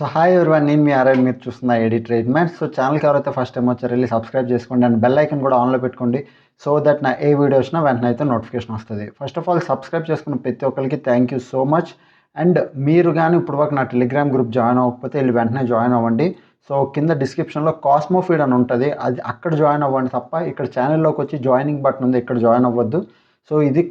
So hi everyone, నేను మీ RI, మీరు చూస్తున్న ఏడి ట్రీట్మెంట్. సో ఛానల్కి ఎవరైతే ఫస్ట్ టైం వచ్చారో వెళ్ళి సబ్స్క్రైబ్ చేసుకోండి అండ్ బెల్ ఐకన్ కూడా ఆన్లో పెట్టుకోండి. సో దట్ నా ఏ వీడియో వచ్చినా వెంటనే అయితే నోటిఫికేషన్ వస్తుంది. ఫస్ట్ ఆఫ్ ఆల్ సబ్స్క్రైబ్ చేసుకున్న ప్రతి ఒక్కరికి thank you so much. And మీరు కానీ ఇప్పుడు వరకు నా టెలిగ్రామ్ గ్రూప్ జాయిన్ అవ్వకపోతే వెళ్ళి వెంటనే జాయిన్ అవ్వండి. సో కింద డిస్క్రిప్షన్లో కాస్మో ఫీడ్ అని ఉంటుంది, అది అక్కడ జాయిన్ అవ్వండి తప్ప ఇక్కడ ఛానల్లోకి వచ్చి జాయినింగ్ బటన్ ఉంది, ఇక్కడ జాయిన్ అవ్వద్దు. సో ఇది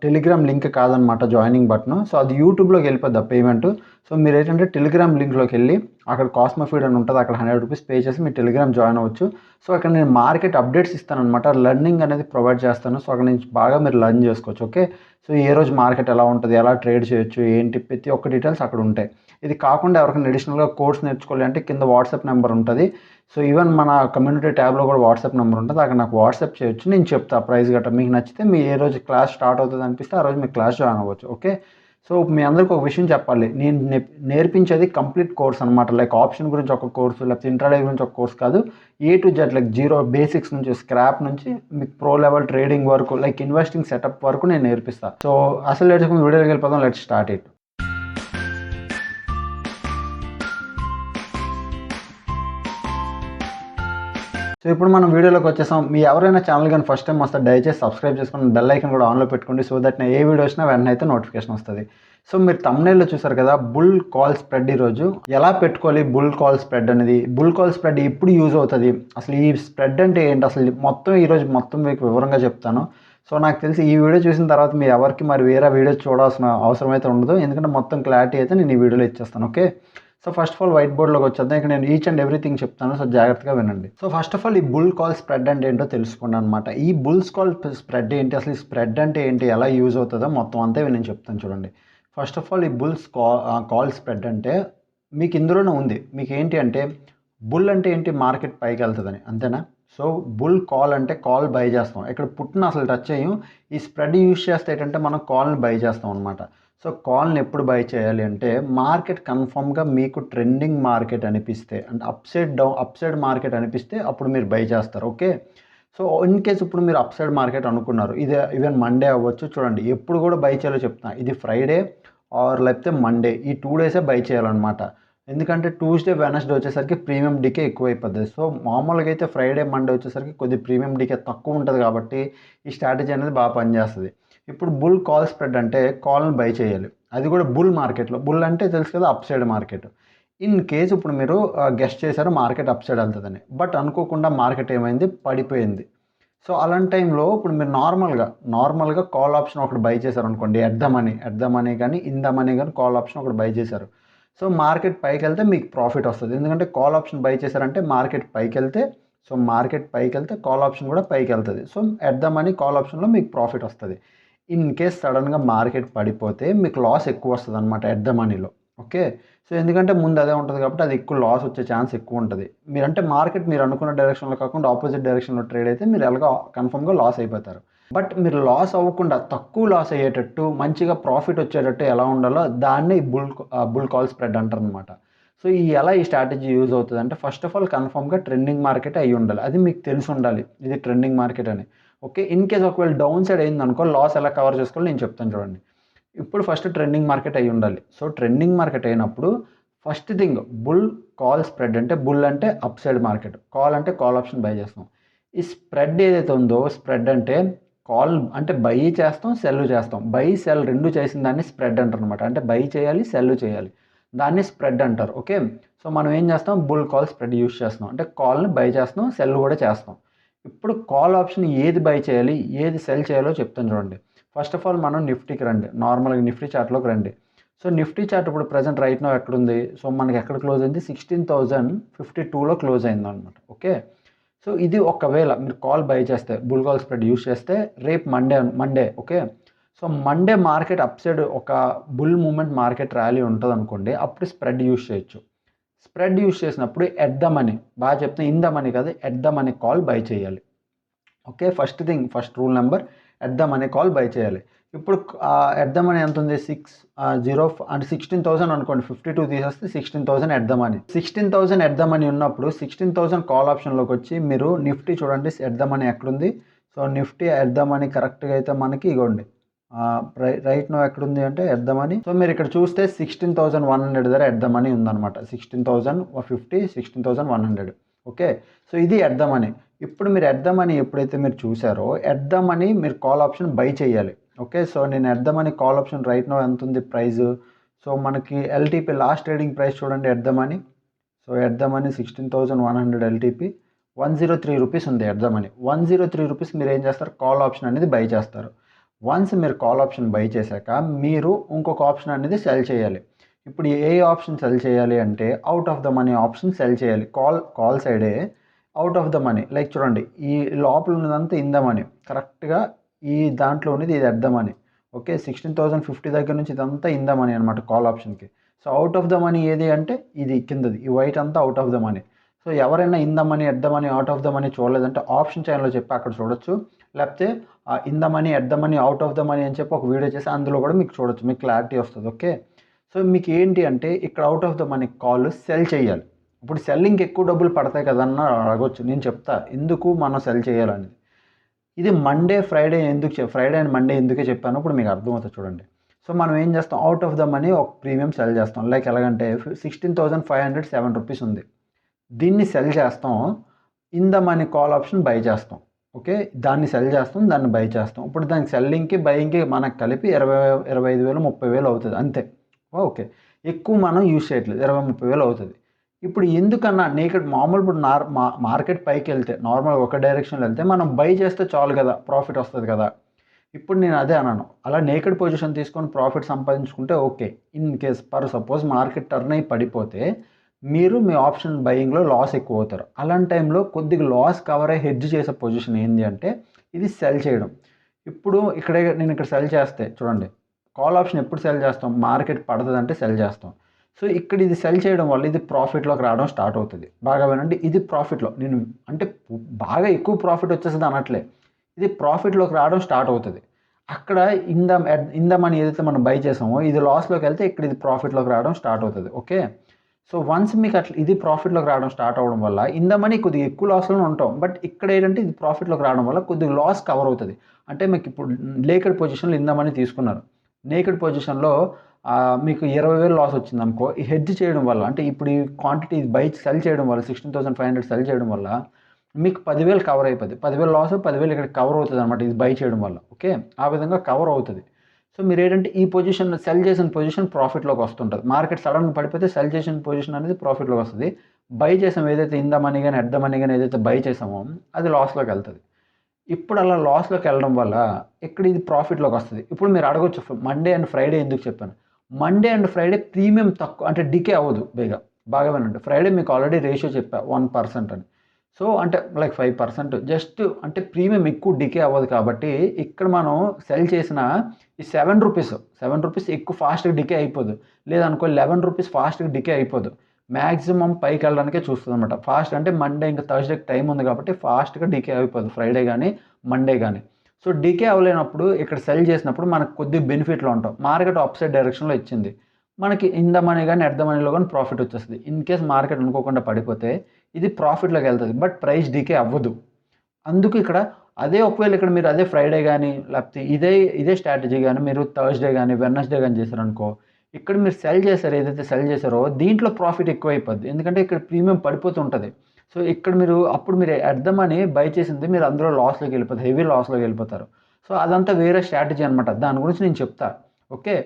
టెలిగ్రామ్ లింక్ కాదనమాట జాయినింగ్ బటన్. సో అది యూట్యూబ్లోకి వెళ్ళిపోద్ది పేమెంట్. సో మీరు ఏంటంటే టెలిగ్రామ్ లింక్లోకి వెళ్ళి అక్కడ కాస్మో ఫీడ్ అని ఉంటుంది, అక్కడ 100 రూపీస్ పే చేసి మీరు టెలిగ్రామ్ జాయిన్ అవ్వచ్చు. సో అక్కడ నేను మార్కెట్ అప్డేట్స్ ఇస్తాను అనమాట, లెర్నింగ్ అనేది ప్రొవైడ్ చేస్తాను. సో అక్కడ నుంచి బాగా మీరు లెర్న్ చేసుకోవచ్చు. ఓకే, సో ఏ రోజు మార్కెట్ ఎలా ఉంటుంది, ఎలా ట్రేడ్ చేయొచ్చు, ఏంటి ప్రతి ఒక్క డీటెయిల్స్ అక్కడ ఉంటాయి. ఇది కాకుండా ఎవరికైనా అడిషనల్గా కోర్స్ నేర్చుకోవాలి అంటే కింద వాట్సాప్ నెంబర్ ఉంటుంది. సో ఈవెన్ మన కమ్యూనిటీ ట్యాబ్లో కూడా వాట్సాప్ నెంబర్ ఉంటుంది, అక్కడ నాకు వాట్సాప్ చేయొచ్చు. నేను చెప్తా ప్రైస్ గట్రా, మీకు నచ్చితే మీ ఏ రోజు క్లాస్ స్టార్ట్ అవుతుంది అనిపిస్తే ఆ రోజు మీరు క్లాస్ జాయిన్ అవ్వచ్చు. ఓకే, సో మీ అందరికీ ఒక విషయం చెప్పాలి, నేను నేర్పించేది కంప్లీట్ కోర్స్ అనమాట. లైక్ ఆప్షన్ గురించి ఒక కోర్సు, లేకపోతే ఇంట్రాడే గురించి ఒక కోర్స్ కాదు. A to Z, like zero basics నుంచి స్క్రాప్ నుంచి మీకు ప్రో లెవెల్ ట్రేడింగ్ వరకు, లైక్ ఇన్వెస్టింగ్ సెటప్ వరకు నేను నేర్పిస్తాను. సో అసలు లేట్స్ వీడియోకి వెళ్ళిపోదాం, లెట్స్ స్టార్ట్ ఇట్. సో ఇప్పుడు మనం వీడియోలోకి వచ్చేసాం. మీ ఎవరైనా ఛానల్ కానీ ఫస్ట్ టైం వస్తే దయచేసి సబ్స్క్రైబ్ చేసుకుని బెల్ ఐకన్ కూడా ఆన్లో పెట్టుకోండి. సో దట్ నేను ఏ వీడియో వచ్చినా వెంటనే అయితే నోటిఫికేషన్ వస్తుంది. సో మీరు thumbnail లో చూసారు కదా, బుల్ కాల్ స్ప్రెడ్. ఈరోజు ఎలా పెట్టుకోవాలి బుల్ కాల్ స్ప్రెడ్ అనేది, బుల్ కాల్ స్ప్రెడ్ ఎప్పుడు యూజ్ అవుతుంది, అసలు ఈ స్ప్రెడ్ అంటే ఏంటి, అసలు మొత్తం ఈరోజు మొత్తం మీకు వివరంగా చెప్తాను. సో నాకు తెలిసి ఈ వీడియో చూసిన తర్వాత మీ ఎవరికి మరి వేరే వీడియో చూడాల్సిన అవసరం అయితే ఉండదు, ఎందుకంటే మొత్తం క్లారిటీ అయితే నేను ఈ వీడియోలో ఇచ్చేస్తాను. Okay, so first of all white బోర్డ్లోకి వచ్చేద్దాం. ఇక్కడ నేను ఈచ్ అండ్ ఎవ్రీథింగ్ చెప్తాను, సో జాగ్రత్తగా వినండి. సో ఫస్ట్ ఆఫ్ ఆల్ ఈ బుల్ కాల్ స్ప్రెడ్ అంటే ఏంటో తెలుసుకోండి అనమాట. ఈ బుల్స్ కాల్ స్ప్రెడ్ ఏంటి, అసలు ఈ స్ప్రెడ్ అంటే ఏంటి, ఎలా యూజ్ అవుతుందో మొత్తం అంతా నేను చెప్తాను చూడండి. ఫస్ట్ ఆఫ్ ఆల్ ఈ బుల్స్ కాల్ స్ప్రెడ్ అంటే మీకు ఇందులోనే ఉంది. మీకు ఏంటి అంటే బుల్ అంటే ఏంటి, మార్కెట్ పైకి వెళ్తుందని, అంతేనా. సో బుల్ కాల్ అంటే కాల్ బై చేస్తాం, ఇక్కడ పుట్టిన అసలు టచ్ చేయం. ఈ స్ప్రెడ్ యూజ్ చేస్తే ఏంటంటే మనం కాల్ని బై చేస్తాం అనమాట. సో కాల్ని ఎప్పుడు బై చేయాలి అంటే మార్కెట్ కన్ఫామ్గా మీకు ట్రెండింగ్ మార్కెట్ అనిపిస్తే, అంటే అప్ సైడ్ మార్కెట్ అనిపిస్తే అప్పుడు మీరు బై చేస్తారు. ఓకే, సో ఇన్ కేస్ ఇప్పుడు మీరు అప్ సైడ్ మార్కెట్ అనుకున్నారు, ఇది ఈవెన్ మండే అవ్వచ్చు. చూడండి ఎప్పుడు కూడా బై చేయాలో చెప్తున్నా, ఇది ఫ్రైడే ఆర్ లేకపోతే మండే, ఈ 2 డేసే బై చేయాలన్నమాట. ఎందుకంటే ట్యూస్డే వెనస్డే వచ్చేసరికి ప్రీమియం డీకే ఎక్కువైపోతుంది. సో మామూలుగా అయితే ఫ్రైడే మండే వచ్చేసరికి కొద్ది ప్రీమియం డీకే తక్కువ ఉంటుంది, కాబట్టి ఈ స్ట్రాటజీ అనేది బాగా పనిచేస్తుంది. ఇప్పుడు బుల్ కాల్ స్ప్రెడ్ అంటే కాల్ని బై చేయాలి, అది కూడా బుల్ మార్కెట్లో. బుల్ అంటే తెలుసు కదా, up side market. In case ఇప్పుడు మీరు గెస్ట్ చేశారు మార్కెట్ అప్ సైడ్ వెళ్తుందని, బట్ అనుకోకుండా మార్కెట్ ఏమైంది, పడిపోయింది. సో అలాంటి టైంలో ఇప్పుడు మీరు నార్మల్గా కాల్ ఆప్షన్ ఒకటి బై చేశారు అనుకోండి, ఎట్ ద మనీ కానీ ఇన్ ద మనీ కానీ కాల్ ఆప్షన్ ఒకటి బై చేశారు. సో మార్కెట్ పైకి వెళ్తే మీకు ప్రాఫిట్ వస్తుంది, ఎందుకంటే కాల్ ఆప్షన్ బై చేశారంటే మార్కెట్ పైకి వెళ్తే, సో మార్కెట్ పైకి వెళ్తే కాల్ ఆప్షన్ కూడా పైకి వెళ్తుంది. So at the money call ఆప్షన్లో మీకు ప్రాఫిట్ వస్తుంది. ఇన్ కేస్ సడన్గా మార్కెట్ పడిపోతే మీకు లాస్ ఎక్కువ వస్తుంది అనమాట ఎట్ ద మనీలో. ఓకే, సో ఎందుకంటే ముందు అదే ఉంటుంది కాబట్టి అది ఎక్కువ లాస్ వచ్చే ఛాన్స్ ఎక్కువ ఉంటుంది. మీరంటే మార్కెట్ మీరు అనుకున్న డైరెక్షన్లో కాకుండా ఆపోజిట్ డైరెక్షన్లో ట్రేడ్ అయితే మీరు ఎలాగో కన్ఫర్మ్గా లాస్ అయిపోతారు. బట్ మీరు లాస్ అవ్వకుండా తక్కువ లాస్ అయ్యేటట్టు మంచిగా ప్రాఫిట్ వచ్చేటట్టు ఎలా ఉండాలో దాన్ని బుల్ కాల్ స్ప్రెడ్ అంటారు అనమాట. సో ఎలా ఈ స్ట్రాటజీ యూజ్ అవుతుంది అంటే ఫస్ట్ ఆఫ్ ఆల్ కన్ఫర్మ్గా ట్రెండింగ్ మార్కెట్ అయ్యి ఉండాలి, అది మీకు తెలిసి ఉండాలి ఇది ట్రెండింగ్ మార్కెట్ అని. ఓకే, ఇన్ కేస్ ఒకవేళ డౌన్ సైడ్ అయిందనుకో లాస్ ఎలా కవర్ చేసుకోవాలో నేను చెప్తాను చూడండి. ఇప్పుడు ఫస్ట్ ట్రెండింగ్ మార్కెట్ అయి ఉండాలి. సో ట్రెండింగ్ మార్కెట్ అయినప్పుడు first thing bull call spread అంటే, బుల్ అంటే అప్ సైడ్ మార్కెట్, కాల్ అంటే కాల్ ఆప్షన్ బై చేస్తాం. ఈ స్ప్రెడ్ ఏదైతే ఉందో, స్ప్రెడ్ అంటే కాల్ అంటే బై చేస్తాం, సెల్ చేస్తాం, బై సెల్ రెండు చేసిన దాన్ని స్ప్రెడ్ అంటారు అనమాట. అంటే బై చేయాలి, సెల్ చేయాలి, దాన్ని స్ప్రెడ్ అంటారు. ఓకే, సో మనం ఏం చేస్తాం, బుల్ కాల్ స్ప్రెడ్ యూజ్ చేస్తాం, అంటే కాల్ని బై చేస్తాం, సెల్ కూడా చేస్తాం. ఇప్పుడు కాల్ ఆప్షన్ ఏది బై చేయాలి, ఏది సెల్ చేయాలో చెప్తాను చూడండి. ఫస్ట్ ఆఫ్ ఆల్ మనం నిఫ్టీకి రండి, నార్మల్గా నిఫ్టీ చార్ట్లోకి రండి. సో నిఫ్టీ చార్ట్ ఇప్పుడు ప్రజెంట్ రైట్ నో ఎక్కడుంది, సో మనకి ఎక్కడ క్లోజ్ అయింది, 16,052లో క్లోజ్ అయింది అనమాట. ఓకే, సో ఇది ఒకవేళ మీరు కాల్ బై చేస్తే, బుల్ కాల్ స్ప్రెడ్ యూజ్ చేస్తే రేపు Monday. Okay, so Monday market up side ఒక బుల్ మూమెంట్ మార్కెట్ ర్యాలీ ఉంటుంది అనుకోండి, అప్పుడు స్ప్రెడ్ యూజ్ చేయొచ్చు. స్ప్రెడ్ యూజ్ చేసినప్పుడు ఎట్ ద మనీ, బాగా చెప్తే ఇన్ ద మనీ కాదు, at the money call buy చేయాలి. Okay, first rule number, at the money call buy చేయాలి. ఇప్పుడు ఎట్ ద మనీ ఎంత ఉంది, 6 అంటే 16,000 అనుకోండి, 52 తీసేస్తే 16,000 at the money. 16,000 at the money ఉన్నప్పుడు 16,000 కాల్ ఆప్షన్లోకి వచ్చి మీరు నిఫ్టీ చూడండి ఎట్ ద మనీ ఎక్కడుంది. So Nifty at the money కరెక్ట్గా అయితే మనకి ఇగోండి రైట్ నో ఎక్కడుంది అంటే ఎట్ ద మనీ. సో మీరు ఇక్కడ చూస్తే 16,100 దగ్గర ఎట్ ద మనీ ఉందన్నమాట. 16,050, 16,100. ఓకే. సో ఇది ఎట్ ద మనీ. ఇప్పుడు మీరు ఎట్ ద మనీ ఎప్పుడైతే మీరు చూసారో ఎట్ ద మనీ మీరు కాల్ ఆప్షన్ బై చేయాలి. ఓకే. సో నేను at the money call option right now ఎంత ఉంది ప్రైస్. సో మనకి ఎల్టీపీ లాస్ట్ ట్రేడింగ్ ప్రైస్ చూడండి at the money. So at the money 16,100 LTP 103 rupees ఉంది ఎట్ ద మనీ. 103 రూపీస్ మీరు ఏం చేస్తారు, కాల్ ఆప్షన్ అనేది బై చేస్తారు. వన్స్ మీరు కాల్ ఆప్షన్ బై చేశాక మీరు ఇంకొక ఆప్షన్ అనేది సెల్ చేయాలి. ఇప్పుడు ఏ ఆప్షన్ సెల్ చేయాలి అంటే out of the money option cell చేయాలి. కాల్ సైడే out of the money. Like చూడండి ఈ లోపల ఉన్నదంతా ఇన్ ద మనీ, కరెక్ట్గా ఈ దాంట్లో ఉన్నది ఇది ఎట్ ద మనీ. ఓకే. 16,050 దగ్గర నుంచి ఇదంతా ఇన్ ద మనీ అనమాట కాల్ ఆప్షన్కి. So out of the money ఏది అంటే ఇది కిందది, ఈ వైట్ అంతా out of the money. So ఎవరైనా in the money at the money out of the money చూడలేదంటే ఆప్షన్ ఛానల్లో చెప్పి అక్కడ చూడొచ్చు. లేకపోతే in the money at the money out of the money అని చెప్పి ఒక వీడియో చేసి అందులో కూడా మీకు చూడొచ్చు, మీకు క్లారిటీ వస్తుంది. ఓకే. సో మీకు ఏంటి అంటే ఇక్కడ out of the money call cell చేయాలి. ఇప్పుడు సెల్లింగ్కి ఎక్కువ డబ్బులు పడతాయి కదన్న అడగొచ్చు. నేను చెప్తా ఎందుకు మనం సెల్ చేయాలనేది. ఇది Monday Friday Friday and Monday ఎందుకే చెప్పాను ఇప్పుడు మీకు అర్థమవుతుంది చూడండి. సో మనం ఏం చేస్తాం, అవుట్ ఆఫ్ ద మనీ ఒక ప్రీమియం సెల్ చేస్తాం. లైక్ ఎలాగంటే 16,507 రూపీస్ ఉంది, దీన్ని సెల్ చేస్తాం. In the money call option by చేస్తాం. ఓకే. దాన్ని సెల్ చేస్తాం, దాన్ని బై చేస్తాం. ఇప్పుడు దానికి సెల్లింగ్కి బయింగ్కి మనకు కలిపి 25,000 30,000 అవుతుంది అంతే. ఓకే. ఎక్కువ మనం యూజ్ చేయట్లేదు, 20,000 30,000 అవుతుంది. ఇప్పుడు ఎందుకన్నా నేకెడ్ మామూలు ఇప్పుడు మార్కెట్ పైకి వెళ్తే నార్మల్గా ఒక డైరెక్షన్లో వెళ్తే మనం బై చేస్తే చాలు కదా, ప్రాఫిట్ వస్తుంది కదా. ఇప్పుడు నేను అదే అన్నాను, అలా నేకెడ్ పొజిషన్ తీసుకొని ప్రాఫిట్ సంపాదించుకుంటే okay. In case suppose market turn అయి పడిపోతే మీరు మీ ఆప్షన్ బయింగ్లో లాస్ ఎక్కువ అవుతారు. అలాంటి టైంలో కొద్దిగా లాస్ కవర్ అయ్యి హెడ్జ్ చేసే పొజిషన్ ఏంటి అంటే ఇది సెల్ చేయడం. ఇప్పుడు నేను ఇక్కడ సెల్ చేస్తే చూడండి, కాల్ ఆప్షన్ ఎప్పుడు సెల్ చేస్తాం, మార్కెట్ పడుతుందంటే సెల్ చేస్తాం. సో ఇక్కడ ఇది సెల్ చేయడం వల్ల ఇది ప్రాఫిట్లోకి రావడం స్టార్ట్ అవుతుంది. బాగా వినండి, ఇది ప్రాఫిట్లో నేను అంటే బాగా ఎక్కువ ప్రాఫిట్ వచ్చేస్తుంది అనట్లే, ఇది ప్రాఫిట్లోకి రావడం స్టార్ట్ అవుతుంది. అక్కడ ఇన్ ద మనీ ఏదైతే మనం బై చేసామో ఇది లాస్లోకి వెళ్తే ఇక్కడ ఇది ప్రాఫిట్లోకి రావడం స్టార్ట్ అవుతుంది. ఓకే. సో వన్స్ మీకు అట్లా ఇది ప్రాఫిట్లోకి రావడం స్టార్ట్ అవ్వడం వల్ల ఇన్ ద మనీ కొద్దిగా ఎక్కువ లాస్లోనే ఉంటాం. బట్ ఇక్కడ ఏంటంటే ఇది ప్రాఫిట్లోకి రావడం వల్ల కొద్దిగా లాస్ కవర్ అవుతుంది. అంటే మీకు ఇప్పుడు నేకెడ్ పొజిషన్లో ఇన్ ద మనీ తీసుకున్నారు, నేకెడ్ పొజిషన్లో మీకు 20,000 లాస్ వచ్చింది అనుకో, ఈ హెడ్జ్ చేయడం వల్ల అంటే ఇప్పుడు ఈ క్వాంటిటీ బై సెల్ చేయడం వల్ల 16,500 సెల్ చేయడం వల్ల మీకు 10,000 కవర్ అయిపోద్ది. 10,000 లాస్ 10,000 ఇక్కడ కవర్ అవుతుంది అనమాట, ఇది బై చేయడం వల్ల. ఓకే. ఆ విధంగా కవర్ అవుతుంది. సో మీరు ఏంటంటే ఈ పొజిషన్ సెల్ చేసిన పొజిషన్ ప్రాఫిట్లోకి వస్తుంటుంది. మార్కెట్ సడన్గా పడిపోతే సెల్ చేసిన పొజిషన్ అనేది ప్రాఫిట్లోకి వస్తుంది. బై చేసాం ఏదైతే ఇన్ ద మనీ కానీ ఎట్ ద మనీ కానీ ఏదైతే బై చేసామో అది లాస్లోకి వెళ్తుంది. ఇప్పుడు అలా లాస్లోకి వెళ్ళడం వల్ల ఇక్కడ ఇది ప్రాఫిట్లోకి వస్తుంది. ఇప్పుడు మీరు అడగొచ్చు మండే అండ్ ఫ్రైడే ఎందుకు చెప్పాను. మండే అండ్ ఫ్రైడే ప్రీమియం తక్కువ అంటే డికే అవ్వదు బాగా వినండి. ఫ్రైడే మీకు ఆల్రెడీ రేషియో చెప్పా 1% అని. సో అంటే లైక్ 5% జస్ట్ అంటే ప్రీమియం ఎక్కువ డికే అవ్వదు కాబట్టి ఇక్కడ మనం సెల్ చేసిన ఈ 7 రూపీస్ ఎక్కువ ఫాస్ట్గా డికే అయిపోదు. లేదనుకో 11 రూపీస్ ఫాస్ట్గా డికే అయిపోదు. మ్యాక్సిమం పైకి వెళ్ళడానికే చూస్తుంది అనమాట. ఫాస్ట్ అంటే మండే ఇంకా థర్స్డేకి టైం ఉంది కాబట్టి ఫాస్ట్గా డికే అయిపోదు ఫ్రైడే కానీ మండే కానీ. సో డికే అవ్వలేనప్పుడు ఇక్కడ సెల్ చేసినప్పుడు మనకు కొద్దిగా బెనిఫిట్లో ఉంటాం. మార్కెట్ అప్ సైడ్ డైరెక్షన్లో ఇచ్చింది, మనకి ఇన్ ద మనీ కానీ ఎట్ ద మనీలో కానీ ప్రాఫిట్ వచ్చేస్తుంది. ఇన్ కేస్ మార్కెట్ అనుకోకుండా పడిపోతే ఇది ప్రాఫిట్లోకి వెళ్తుంది, బట్ ప్రైస్ డికే అవ్వదు. అందుకు ఇక్కడ ఒకవేళ ఇక్కడ మీరు అదే ఫ్రైడే కానీ లేకపోతే ఇదే స్ట్రాటజీ కానీ మీరు థర్స్డే కానీ వెడ్నెస్డే కానీ చేశారనుకో, ఇక్కడ మీరు సెల్ చేశారు ఏదైతే సెల్ చేశారో దీంట్లో ప్రాఫిట్ ఎక్కువ అయిపోద్ది. ఎందుకంటే ఇక్కడ ప్రీమియం పడిపోతుంటుంది. సో ఇక్కడ అప్పుడు మీరు ఎట్ ద మనీ బై చేసింది మీరు అందులో లాస్లోకి వెళ్ళిపోతారు, హెవీ లాస్లోకి వెళ్ళిపోతారు. సో అదంతా వేరే స్ట్రాటజీ అనమాట, దాని గురించి నేను చెప్తా. ఓకే.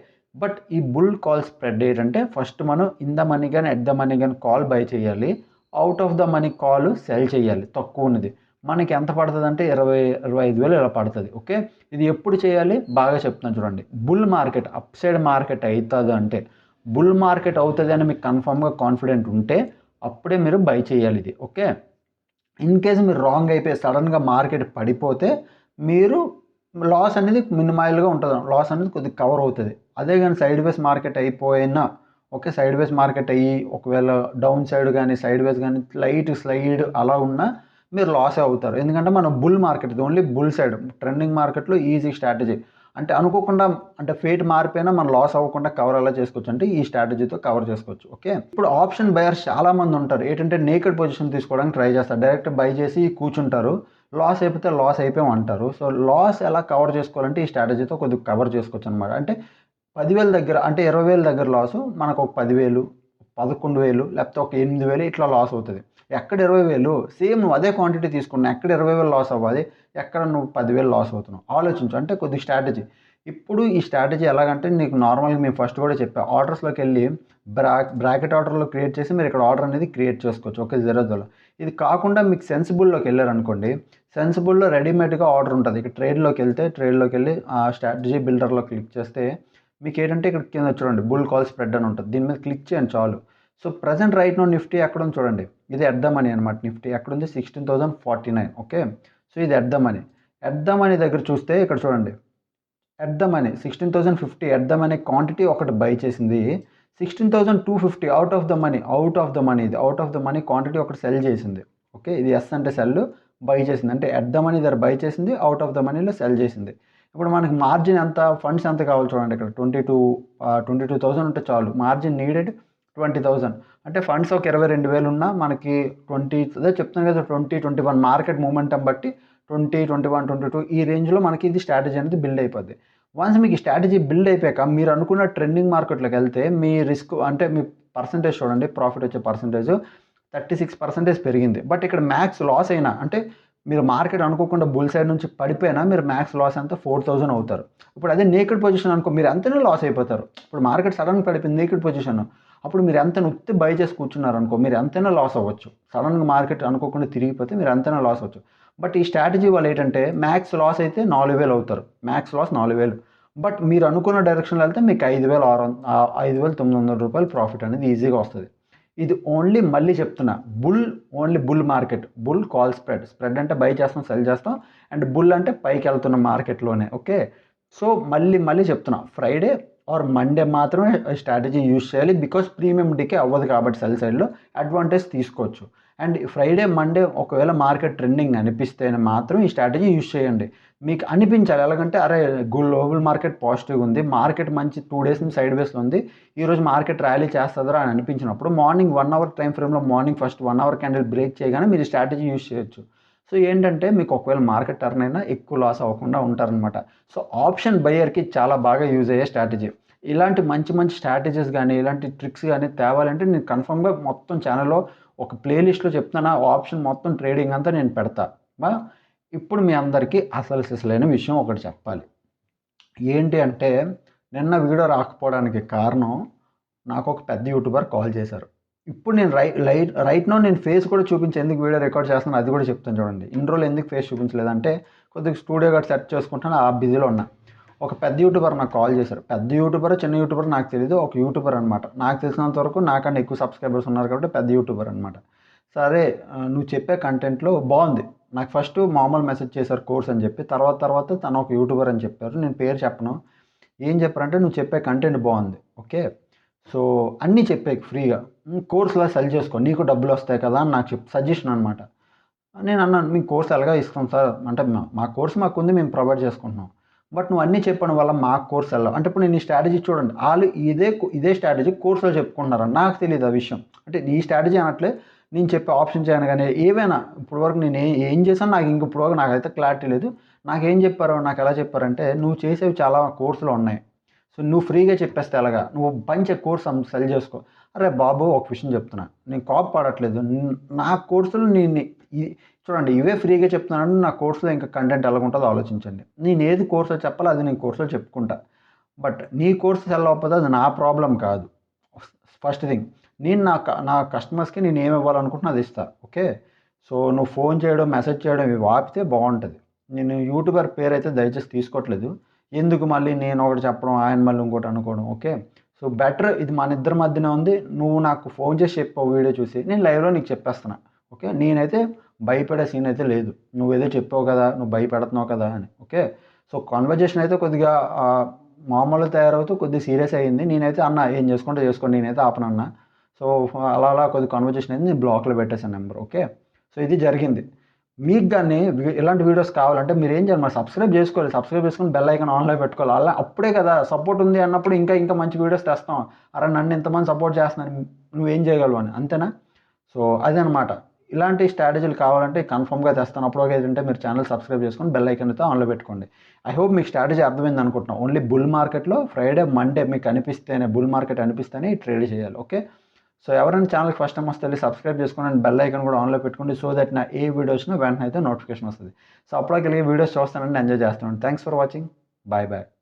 బట్ ఈ బుల్ కాల్ స్ప్రెడ్ ఏంటంటే ఫస్ట్ మనం ఇన్ ద మనీ కానీ ఎట్ ద మనీ కానీ కాల్ బై చేయాలి, out of the money call cell చేయాలి. తక్కువ ఉన్నది మనకి ఎంత పడుతుంది అంటే 25,000 ఇలా పడుతుంది. ఓకే. ఇది ఎప్పుడు చేయాలి బాగా చెప్తున్నాను చూడండి. Bull market up side market అవుతుంది అంటే బుల్ మార్కెట్ అవుతుంది అని మీకు కన్ఫామ్గా కాన్ఫిడెంట్ ఉంటే అప్పుడే మీరు బై చేయాలి ఇది. ఓకే. ఇన్ కేస్ మీరు రాంగ్ అయిపోయి సడన్గా మార్కెట్ పడిపోతే మీరు లాస్ అనేది మినిమైల్గా ఉంటుంది, లాస్ అనేది కొద్దిగా కవర్ అవుతుంది. అదే కానీ సైడ్ వేస్ మార్కెట్ అయిపోయినా ఓకే, సైడ్ వేస్ మార్కెట్ అయ్యి ఒకవేళ డౌన్ సైడ్ కానీ సైడ్ వేస్ కానీ స్లైడ్ అలా ఉన్నా మీరు లాసే అవుతారు. ఎందుకంటే మనం బుల్ మార్కెట్, ఇది ఓన్లీ బుల్ సైడ్ ట్రెండింగ్ మార్కెట్లో ఈజీ స్ట్రాటజీ. అంటే అనుకోకుండా అంటే ఫేట్ మారిపోయినా మనం లాస్ అవ్వకుండా కవర్ ఎలా చేసుకోవచ్చు అంటే ఈ స్ట్రాటజీతో కవర్ చేసుకోవచ్చు. ఓకే. ఇప్పుడు ఆప్షన్ బయర్స్ చాలామంది ఉంటారు ఏంటంటే నేకెడ్ పొజిషన్ తీసుకోవడానికి ట్రై చేస్తారు, డైరెక్ట్ బై చేసి కూర్చుంటారు, లాస్ అయిపోతే లాస్ అయిపోయాం అంటారు. సో లాస్ ఎలా కవర్ చేసుకోవాలంటే ఈ స్ట్రాటజీతో కొద్దిగా కవర్ చేసుకోవచ్చు అనమాట. అంటే 10,000 దగ్గర అంటే 20,000 దగ్గర లాసు మనకు ఒక 10,000, 11,000 లేకపోతే ఒక 8,000 ఇట్లా లాస్ అవుతుంది. ఎక్కడ 20,000 సేమ్ నువ్వు అదే క్వాంటిటీ తీసుకున్నా ఎక్కడ 20,000 లాస్ అవ్వాలి, ఎక్కడ నువ్వు 10,000 లాస్ అవుతున్నావు ఆలోచించు. అంటే కొద్దిగా స్ట్రాటజీ. ఇప్పుడు ఈ స్ట్రాటజీ ఎలాగంటే నీకు నార్మల్గా మేము ఫస్ట్ కూడా చెప్పా ఆర్డర్స్లోకి వెళ్ళి బ్రాకెట్ ఆర్డర్లో క్రియేట్ చేసి మీరు ఇక్కడ ఆర్డర్ అనేది క్రియేట్ చేసుకోవచ్చు. ఓకే, జీరోదోలో. ఇది కాకుండా మీకు సెన్సిబుల్లోకి వెళ్ళారనుకోండి, సెన్సిబుల్లో రెడీమేడ్గా ఆర్డర్ ఉంటుంది. ఇక్కడ ట్రేడ్లోకి వెళ్ళి ఆ స్ట్రాటజీ బిల్డర్లో క్లిక్ చేస్తే మీకు ఏంటంటే ఇక్కడ కింద చూడండి బుల్ కాల్ స్ప్రెడ్ అని ఉంటుంది. దీని మీద క్లిక్ చేయండి చాలు. So present right now Nifty ఎక్కడుంది చూడండి, ఇది ఎట్ ద మనీ అనమాట. నిఫ్టీ ఎక్కడుంది 16,049. ఓకే, సో ఇది at the money. At the money దగ్గర చూస్తే ఇక్కడ చూడండి at the money 16,050 at the money quantity ఒకటి బై చేసింది. 16,250 అవుట్ ఆఫ్ ద మనీ ఇది out of the money quantity ఒకటి సెల్ చేసింది. ఓకే, ఇది ఎస్ అంటే సెల్, బై చేసింది అంటే ఎట్ ద మనీ దగ్గర బై చేసింది, అవుట్ ఆఫ్ ద మనీలో సెల్ చేసింది. ఇప్పుడు మనకి మార్జిన్ ఎంత, ఫండ్స్ ఎంత కావాలి చూడండి, ఇక్కడ 22,000 ఉంటే చాలు. మార్జిన్ నీడెడ్ 20,000 అంటే ఫండ్స్ ఒక 22,000 ఉన్నా మనకి 20 అదే చెప్తున్నాను కదా 21 మార్కెట్ మూమెంటం బట్టి 21, 22 ఈ రేంజ్లో మనకి ఇది స్ట్రాటజీ అనేది బిల్డ్ అయిపోద్ది. వన్స్ మీకు ఈ స్ట్రాటజీ బిల్డ్ అయిపోయాక మీరు అనుకున్న ట్రెండింగ్ మార్కెట్లోకి వెళ్తే మీ రిస్క్ అంటే మీ పర్సంటేజ్ చూడండి, ప్రాఫిట్ వచ్చే పర్సంటేజ్ 36% పెరిగింది. బట్ ఇక్కడ మ్యాక్స్ లాస్ అయినా అంటే మీరు మార్కెట్ అనుకోకుండా బుల్ సైడ్ నుంచి పడిపోయినా మీరు మ్యాక్స్ లాస్ అంతా 4,000 అవుతారు. ఇప్పుడు అదే నేకెడ్ పొజిషన్ అనుకో మీరు అంతనే లాస్ అయిపోతారు. ఇప్పుడు మార్కెట్ సడన్గా పడిపోయింది నేకెడ్ పొజిషన్, అప్పుడు మీరు ఎంత నొత్తి బై చేసి కూర్చున్నారు అనుకో మీరు ఎంతైనా లాస్ అవ్వచ్చు. సడన్గా మార్కెట్ అనుకోకుండా తిరిగిపోతే మీరు ఎంతైనా లాస్ అవ్వచ్చు. బట్ ఈ స్ట్రాటజీ వల్ల ఏంటంటే మ్యాక్స్ లాస్ అయితే 4,000 అవుతారు, మ్యాక్స్ లాస్ 4,000. బట్ మీరు అనుకున్న డైరెక్షన్లో వెళ్తే మీకు 5,900 రూపాయలు ప్రాఫిట్ అనేది ఈజీగా వస్తుంది. ఇది ఓన్లీ మళ్ళీ చెప్తున్నా only bull market, bull call spread అంటే బై చేస్తాం సెల్ చేస్తాం, అండ్ బుల్ అంటే పైకి వెళ్తున్న మార్కెట్లోనే. ఓకే, సో మళ్ళీ చెప్తున్నా ఫ్రైడే ఆర్ మండే మాత్రమే స్ట్రాటజీ యూజ్ చేయాలి. బికాస్ ప్రీమియం డికే అవ్వదు కాబట్టి సెల్ సైడ్లో అడ్వాంటేజ్ తీసుకోవచ్చు. అండ్ ఫ్రైడే మండే ఒకవేళ మార్కెట్ ట్రెండింగ్ అనిపిస్తేనే మాత్రం ఈ స్ట్రాటజీ యూజ్ చేయండి. మీకు అనిపించాలి ఎలాగంటే అరే గ్లోబల్ మార్కెట్ పాజిటివ్ ఉంది, మార్కెట్ మంచి 2 డేస్ నుంచి సైడ్ వేస్లో ఉంది, ఈరోజు మార్కెట్ ర్యాలీ చేస్తుందా అని అనిపించినప్పుడు మార్నింగ్ 1 అవర్ టైం ఫ్రేమ్లో morning first 1 hour candle break చేయగానే మీరు స్ట్రాటజీ యూజ్ చేయొచ్చు. సో ఏంటంటే మీకు ఒకవేళ మార్కెట్ టర్న్ అయినా ఎక్కువ లాస్ అవ్వకుండా ఉంటారనమాట. సో ఆప్షన్ బయ్యర్కి చాలా బాగా యూజ్ అయ్యే స్ట్రాటజీ. ఇలాంటి మంచి స్ట్రాటజీస్ కానీ ఇలాంటి ట్రిక్స్ కానీ తేవాలంటే నేను కన్ఫర్మ్గా మొత్తం ఛానల్లో ఒక ప్లేలిస్ట్లో చెప్తాను, ఆప్షన్ మొత్తం ట్రేడింగ్ అంతా నేను పెడతా. ఇప్పుడు మీ అందరికీ అసలు సిసలైన విషయం ఒకటి చెప్పాలి. ఏంటి అంటే నిన్న వీడియో రాకపోవడానికి కారణం నాకు ఒక పెద్ద యూట్యూబర్ కాల్ చేశారు. ఇప్పుడు నేను రైట్ నో నేను ఫేస్ కూడా చూపించి ఎందుకు వీడియో రికార్డ్ చేస్తున్నాను అది కూడా చెప్తాను చూడండి. ఇన్ని రోజులు ఎందుకు ఫేస్ చూపించలేదంటే కొద్దిగా స్టూడియో కూడా సెర్చ్ చేసుకుంటాను, ఆ బిజీలో ఉన్నా. ఒక పెద్ద యూట్యూబర్ నాకు కాల్ చేశారు. పెద్ద యూట్యూబర్ చిన్న యూట్యూబర్ నాకు తెలియదు, ఒక యూట్యూబర్ అనమాట. నాకు తెలిసినంత వరకు నాకన్నా ఎక్కువ సబ్స్క్రైబర్స్ ఉన్నారు కాబట్టి పెద్ద యూట్యూబర్ అనమాట. సరే నువ్వు చెప్పే కంటెంట్లో బాగుంది, నాకు ఫస్ట్ మామూలు మెసేజ్ చేశారు కోర్స్ అని చెప్పి, తర్వాత తను ఒక యూట్యూబర్ అని చెప్పారు. నేను పేరు చెప్పను. ఏం చెప్పారంటే నువ్వు చెప్పే కంటెంట్ బాగుంది, ఓకే, సో అన్నీ చెప్పే ఫ్రీగా కోర్సులా సెల్ చేసుకో నీకు డబ్బులు వస్తాయి కదా అని నాకు సజెషన్ అనమాట. నేను అన్నాను మీ కోర్స్ ఎలాగా ఇస్తాం సార్ అంటే మా కోర్స్ మాకుంది మేము ప్రొవైడ్ చేసుకుంటున్నాం, బట్ నువ్వు అన్నీ చెప్పడం వల్ల మా కోర్స్ వెళ్ళావు అంటే ఇప్పుడు నేను ఈ స్ట్రాటజీ చూడండి వాళ్ళు ఇదే స్ట్రాటజీ కోర్సులో చెప్పుకుంటున్నారు, నాకు తెలియదు ఆ విషయం. అంటే ఈ స్ట్రాటజీ అనట్లే నేను చెప్పే ఆప్షన్ చేయను కానీ ఏవైనా ఇప్పటివరకు నేను ఏం చేశాను నాకు ఇప్పటివరకు నాకైతే క్లారిటీ లేదు. నాకేం చెప్పారో నాకు ఎలా చెప్పారంటే నువ్వు చేసేవి చాలా కోర్సులు ఉన్నాయి, సో నువ్వు ఫ్రీగా చెప్పేస్తే ఎలాగా నువ్వు పంచే కోర్స్ సెల్ చేసుకో. అరే బాబు ఒక విషయం చెప్తున్నా, నేను కాపీ పాడట్లేదు, నా కోర్సులు నేను చూడండి ఇవే ఫ్రీగా చెప్తున్నాను, నా కోర్సులో ఇంకా కంటెంట్ ఎలా ఉంటుందో ఆలోచించండి. నేను ఏది కోర్సులో చెప్పాలో అది నేను కోర్సులో చెప్పుకుంటా, బట్ నీ కోర్సు సెల్ అవ్వకపోతే అది నా ప్రాబ్లం కాదు. ఫస్ట్ థింగ్ నేను నా కస్టమర్స్కి నేను ఏమి ఇవ్వాలనుకుంటున్నా అది ఇస్తా, ఓకే. సో నువ్వు ఫోన్ చేయడం మెసేజ్ చేయడం ఇవి ఆపితే బాగుంటుంది. నేను యూట్యూబర్ పేరు అయితే దయచేసి తీసుకోవట్లేదు, ఎందుకు మళ్ళీ నేను ఒకటి చెప్పడం ఆయన మళ్ళీ ఇంకోటి అనుకోవడం, ఓకే. సో బెటర్ ఇది మన ఇద్దరి మధ్యనే ఉంది, నువ్వు నాకు ఫోన్ చేసి చెప్పావు వీడియో చూసి నేను లైవ్లో నీకు చెప్పేస్తున్నా, ఓకే. నేనైతే భయపడే సీన్ అయితే లేదు, నువ్వేదో చెప్పావు కదా నువ్వు భయపెడుతున్నావు కదా అని, ఓకే. సో కాన్వర్జేషన్ అయితే కొద్దిగా మామూలు తయారవుతూ కొద్దిగా సీరియస్ అయ్యింది. నేనైతే అన్న ఏం చేసుకోండి నేనైతే ఆపనన్నా. సో అలా కొద్ది కాన్వర్జేషన్ అయింది, నేను బ్లాక్లో పెట్టేశాను నెంబర్, ఓకే. సో ఇది జరిగింది. మీకు కానీ ఇలాంటి వీడియోస్ కావాలంటే మీరు ఏం చేయాలి, మరి సబ్స్క్రైబ్ చేసుకొని బెల్ ఐకాన్ ఆన్లో పెట్టుకోవాలి. అలా అప్పుడే కదా సపోర్ట్ ఉంది అన్నప్పుడు ఇంకా మంచి వీడియోస్ తెస్తాం. అరే నన్ను ఇంతమంది సపోర్ట్ చేస్తున్నారు నువ్వేం చేయగలవు అని, అంతేనా. సో అదనమాట ఇలాంటి స్ట్రాటజీలు కావాలంటే కన్ఫర్మ్గా తెస్తాను. అప్పుడు ఏంటంటే మీరు ఛానల్ సబ్స్క్రైబ్ చేసుకొని బెల్ ఐకాన్ అయితే ఆన్లో పెట్టుకోండి. ఐ హోప్ మీకు స్ట్రాటజీ అర్థమైంది అనుకుంటున్నాను. ఓన్లీ బుల్ మార్కెట్లో ఫ్రైడే, మండే మీకు అనిపిస్తేనే బుల్ మార్కెట్ అనిపిస్తేనే ట్రేడ్ చేయాలి. ఓకే. సో ఎవరైనా ఛానల్కి ఫస్ట్ టైం వస్తే సబ్స్క్రైబ్ చేసుకోండి అండ్ బెల్ ఐకాన్ కూడా ఆన్లో పెట్టుకోండి. సో దట్ నా ఏ వీడియో వచ్చినా వెంటనే అయితే నోటిఫికేషన్ వస్తుంది. సో అప్పటికి వీడియోస్ చూస్తానండి, ఎంజాయ్ చేస్తాను. Thanks for watching. Bye bye.